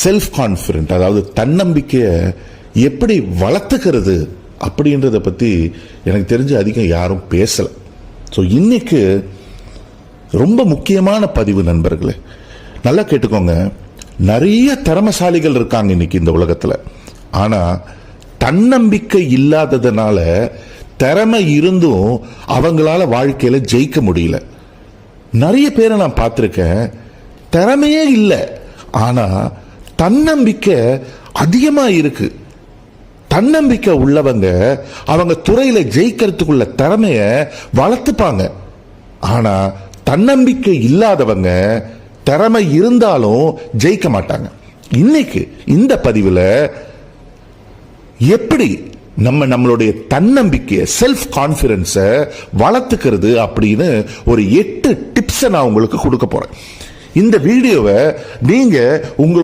Self confident, அதாவது தன்னம்பிக்கையை எப்படி வளர்த்துக்கிறது அப்படின்றத பற்றி எனக்கு தெரிஞ்ச அதிகம் யாரும் பேசலை. ஸோ இன்னைக்கு ரொம்ப முக்கியமான பதிவு நண்பர்களே, நல்லா கேட்டுக்கோங்க. நிறைய திறமைசாலிகள் இருக்காங்க இன்னைக்கு இந்த உலகத்தில். ஆனால் தன்னம்பிக்கை இல்லாததுனால திறமை இருந்தும் அவங்களால வாழ்க்கையில ஜெயிக்க முடியல. நிறைய பேரை நான் பார்த்திருக்கேன், திறமையே இல்லை, ஆனா தன்னம்பிக்கை அதிகமா இருக்கு. தன்னம்பிக்கை உள்ளவங்க அவங்க துறையில ஜெயிக்கிறதுக்குள்ள திறமைய வளர்த்துப்பாங்க. ஆனா தன்னம்பிக்கை இல்லாதவங்க திறமை இருந்தாலும் ஜெயிக்க மாட்டாங்க. இன்னைக்கு இந்த பதிவுல எப்படி நம்மளுடைய தன்னம்பிக்கையை, செல்ஃப் கான்பிடன்ஸை வளர்த்துக்கிறது அப்படின்னு ஒரு 8 டிப்ஸ் நான் உங்களுக்கு கொடுக்க போறேன். இந்த வீடியோவை நீங்க உங்க